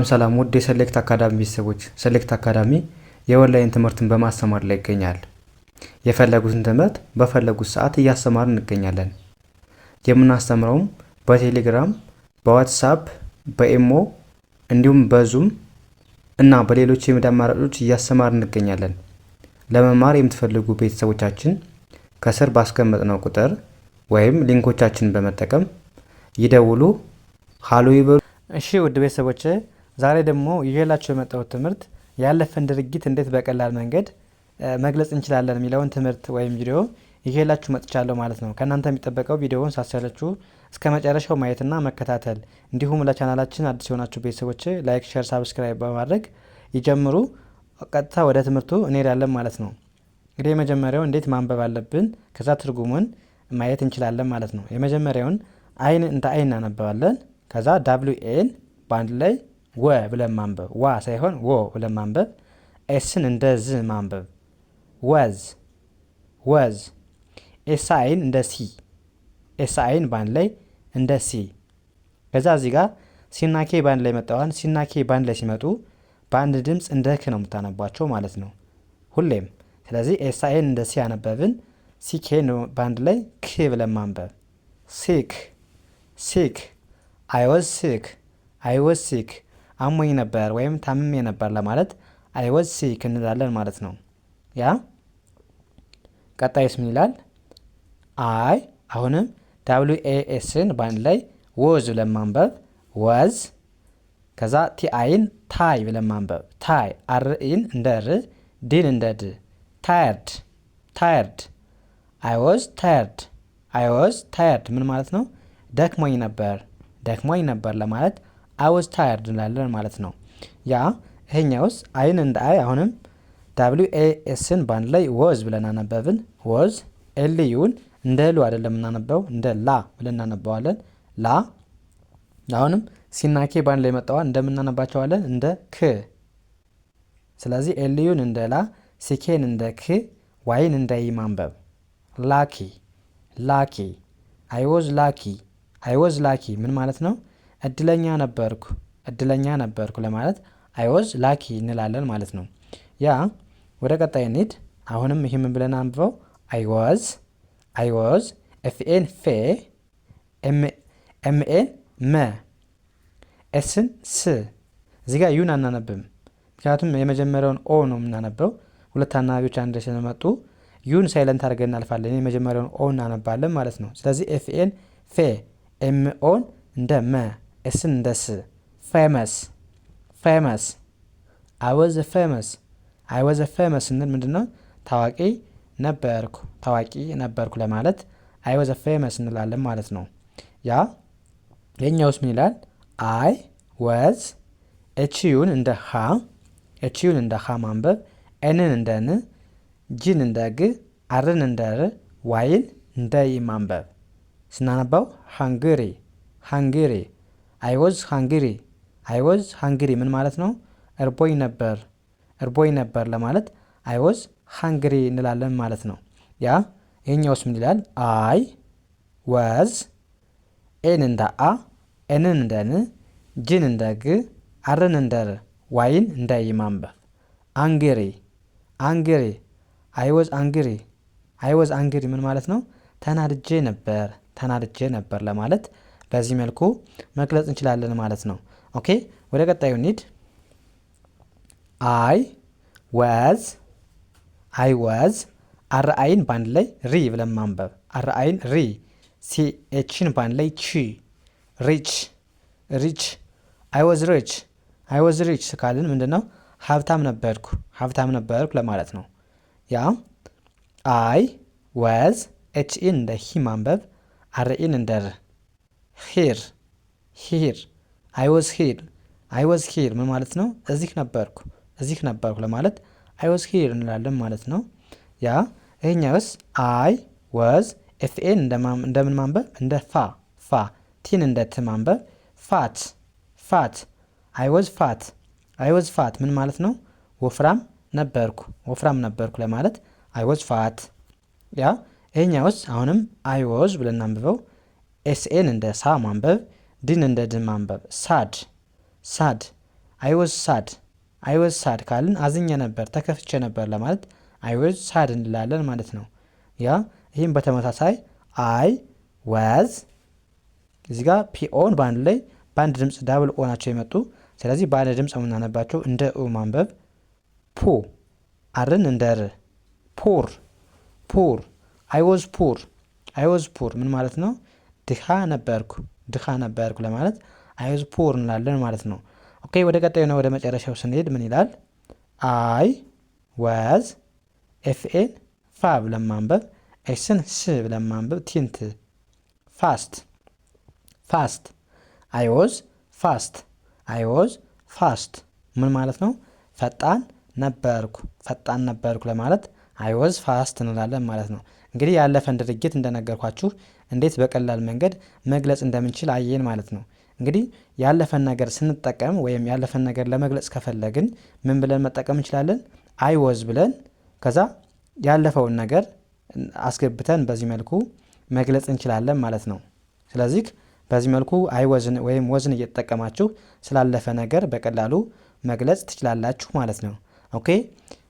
ሰላም ውድ የሰሌክት አካዳሚ ቤተሰቦች፣ ሰሌክት አካዳሚ የኦንላይን ትምህርትን በማስተማር ላይ ይገኛል። የፈለጉትን ትምህርት በፈለጉት ሰዓት እያስተማርን እንገኛለን። የምናስተምረውም በቴሌግራም፣ በዋትስአፕ፣ በኢሞ እንዲሁም በዙም እና በሌሎች የሚዲያ አማራጮች እያስተማርን እንገኛለን። ለመማር የምትፈልጉ ቤተሰቦቻችን ከስር ባስቀመጥነው ቁጥር ወይም ሊንኮቻችንን በመጠቀም ይደውሉ፣ ሃሎ ይበሉ። እሺ ውድ ቤተሰቦቼ፣ ዛሬ ደግሞ ይዤላችሁ የመጣሁት ትምህርት ያለፈን ድርጊት እንዴት በቀላል መንገድ መግለጽ እንችላለን የሚለውን ትምህርት ወይም ቪዲዮ ይዤላችሁ መጥቻለሁ ማለት ነው። ከእናንተ የሚጠበቀው ቪዲዮውን ሳሰለችሁ እስከ መጨረሻው ማየትና መከታተል፣ እንዲሁም ለቻናላችን አዲስ የሆናችሁ ቤተሰቦቼ ላይክ፣ ሼር፣ ሳብስክራይብ በማድረግ ይጀምሩ። ቀጥታ ወደ ትምህርቱ እንሄዳለን ማለት ነው። እንግዲህ የመጀመሪያው እንዴት ማንበብ አለብን፣ ከዛ ትርጉሙን ማየት እንችላለን ማለት ነው። የመጀመሪያውን አይን እንደ አይን እናነባለን። ከዛ WAን በአንድ ላይ ወ ብለን ማንበብ፣ ዋ ሳይሆን ወ ብለን ማንበብ። ኤስን እንደ ዝ ማንበብ፣ ወዝ ወዝ። ኤስአይን እንደ ሲ፣ ኤስአይን በአንድ ላይ እንደ ሲ። ከዛ እዚህ ጋር ሲና ኬ በአንድ ላይ መጣዋን። ሲና ኬ በአንድ ላይ ሲመጡ በአንድ ድምፅ እንደ ክ ነው የምታነቧቸው ማለት ነው ሁሌም። ስለዚህ ኤስአይን እንደ ሲ ያነበብን፣ ሲኬን በአንድ ላይ ክ ብለን ማንበብ። ሲክ ሲክ፣ አይ ዋዝ ሲክ፣ አይ ዋዝ ሲክ፣ አሞኝ ነበር ወይም ታምሜ ነበር ለማለት አይ ዋዝ ሲክ እንላለን ማለት ነው። ያ ቀጣይስ ምን ይላል? አይ አሁንም WASን በአንድ ላይ ወዝ ብለን ማንበብ፣ ወዝ። ከዛ TIን ታይ ብለን ማንበብ፣ ታይ። RIን እንደ ር፣ ዲን እንደ ድ፣ ታየርድ ታየርድ። አይ ዋዝ ታየርድ፣ አይ ዋዝ ታየርድ ምን ማለት ነው? ደክሞኝ ነበር፣ ደክሞኝ ነበር ለማለት አይ ዋዝ ታየርድ እንላለን ማለት ነው። ያ ይሄኛውስ አይን እንደ አይ አሁንም WASን በአንድ ላይ ወዝ ብለን አነበብን፣ ወዝ። LUን እንደ ሉ አይደለም እናነበው፣ እንደ ላ ብለን እናነባዋለን፣ ላ። አሁንም ሲና ኬ በአንድ ላይ መጣዋል እንደምናነባቸዋለን እንደ ክ። ስለዚህ LUን እንደ ላ፣ ሲኬን እንደ ክ፣ ዋይን እንደ ይ ማንበብ፣ ላኪ ላኪ። አይ ዋዝ ላኪ፣ አይ ዋዝ ላኪ ምን ማለት ነው? እድለኛ ነበርኩ፣ እድለኛ ነበርኩ ለማለት አይ ዋዝ ላኪ እንላለን ማለት ነው። ያ ወደ ቀጣይ እንሂድ። አሁንም ይህ ምን ብለን አንብበው? አይ ዋዝ፣ አይ ዋዝ። ኤፍኤን ፌ፣ ኤምኤን መ፣ ኤስን ስ። እዚህ ጋር ዩን አናነብም፣ ምክንያቱም የመጀመሪያውን ኦ ነው የምናነበው። ሁለት አናባቢዎች አንድ ስለመጡ ዩን ሳይለንት አድርገን እናልፋለን። የመጀመሪያውን ኦ እናነባለን ማለት ነው። ስለዚህ ኤፍኤን ፌ፣ ኤምኦን እንደ መ፣ ኤስን እንደ ስ። ፌመስ ፌመስ፣ አይ ዋዝ ፌመስ፣ አይ ዋዝ ፌመስ ስንል ምንድነው? ታዋቂ ነበርኩ፣ ታዋቂ ነበርኩ ለማለት አይ ዋዝ ፌመስ እንላለን ማለት ነው። ያ የኛውስ ምን ይላል? አይ ዋዝ፣ ኤችዩን እንደ ሃ፣ ኤችዩን እንደ ሃ ማንበብ፣ ኤንን እንደ ን፣ ጂን እንደ ግ፣ አርን እንደ ር፣ ዋይን እንደ ይ ማንበብ። ስናነባው ሃንግሪ ሃንግሪ፣ አይ ዋዝ ሃንግሪ፣ አይ ዋዝ ሃንግሪ ምን ማለት ነው? እርቦኝ ነበር፣ እርቦኝ ነበር ለማለት አይ ዋዝ ሃንግሪ እንላለን ማለት ነው። ያ ይሄኛውስ ምን ይላል? አይ ዋዝ፣ ኤን እንደ አ፣ ኤንን እንደ ን፣ ጂን እንደ ግ፣ አርን እንደ ር፣ ዋይን እንደ ይ ማንበብ። አንግሪ አንግሪ፣ አይ ዋዝ አንግሪ፣ አይ ዋዝ አንግሪ ምን ማለት ነው? ተናድጄ ነበር፣ ተናድጄ ነበር ለማለት በዚህ መልኩ መግለጽ እንችላለን ማለት ነው። ኦኬ ወደ ቀጣዩ እንሂድ። አይ ዋዝ፣ አይ ዋዝ። አርአይን በአንድ ላይ ሪ ብለን ማንበብ፣ አርአይን ሪ። ሲኤችን በአንድ ላይ ቺ፣ ሪች ሪች። አይ ዋዝ ሪች፣ አይ ዋዝ ሪች ስካልን ምንድነው? ሀብታም ነበርኩ፣ ሀብታም ነበርኩ ለማለት ነው። ያ አይ ዋዝ፣ ኤችኢን እንደ ሂ ማንበብ፣ አርኢን እንደ ር። ሂር ሂር፣ አይ ዋዝ ሂር፣ አይ ዋዝ ሂር ምን ማለት ነው? እዚህ ነበርኩ፣ እዚህ ነበርኩ ለማለት አይ ዋዝ ሂር እንላለን ማለት ነው። ያ ይሄኛውስ አይ ዋዝ፣ ኤፍኤን እንደምን ማንበብ? እንደ ፋ፣ ፋ። ቲን እንደ ት ማንበብ፣ ፋት ፋት። አይ ዋዝ ፋት፣ አይ ዋዝ ፋት ምን ማለት ነው? ወፍራም ነበርኩ፣ ወፍራም ነበርኩ ለማለት አይ ዋዝ ፋት። ያ ይሄኛውስ አሁንም አይ ዋዝ ብለን እናንብበው። ኤስኤን እንደ ሳ ማንበብ፣ ዲን እንደ ድ ማንበብ፣ ሳድ ሳድ። አይ ዋዝ ሳድ አይ ዋዝ ሳድ ካልን አዝኜ ነበር ተከፍቼ ነበር ለማለት አይ ዋዝ ሳድ እንላለን ማለት ነው። ያ ይህም በተመሳሳይ አይ ዋዝ እዚህ ጋር ፒኦን በአንድ ላይ በአንድ ድምፅ ዳብል ኦ ናቸው የመጡ። ስለዚህ ባለ ድምፅ የምናነባቸው እንደ ኡ ማንበብ ፑ አርን እንደ ር ፑር ፑር አይ ዋዝ ፑር አይ ዋዝ ፑር ምን ማለት ነው? ድሃ ነበርኩ ለማለት አይ ዋዝ ፑር እንላለን ማለት ነው። ኦኬ ወደ ቀጣዩ ነው ወደ መጨረሻው ስንሄድ ምን ይላል? አይ ዋዝ ኤፍኤን ፋ ብለን ማንበብ ኤስን ስ ብለን ማንበብ ቲንት ፋስት ፋስት አይ ዋዝ ፋስት ምን ማለት ነው? ፈጣን ነበርኩ ለማለት አይ ዋዝ ፋስት እንላለን ማለት ነው። እንግዲህ ያለፈን ድርጊት እንደነገርኳችሁ እንዴት በቀላል መንገድ መግለጽ እንደምንችል አየን ማለት ነው። እንግዲህ ያለፈን ነገር ስንጠቀም ወይም ያለፈን ነገር ለመግለጽ ከፈለግን ምን ብለን መጠቀም እንችላለን? አይ ዋዝ ብለን ከዛ ያለፈውን ነገር አስገብተን በዚህ መልኩ መግለጽ እንችላለን ማለት ነው። ስለዚህ በዚህ መልኩ አይ ዋዝን ወይም ወዝን እየተጠቀማችሁ ስላለፈ ነገር በቀላሉ መግለጽ ትችላላችሁ ማለት ነው። ኦኬ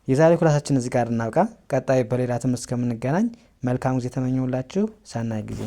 የዛሬው ክላሳችን እዚህ ጋር እናብቃ። ቀጣይ በሌላ ትምህርት እስከምንገናኝ መልካም ጊዜ ተመኘሁላችሁ። ሰናይ ጊዜ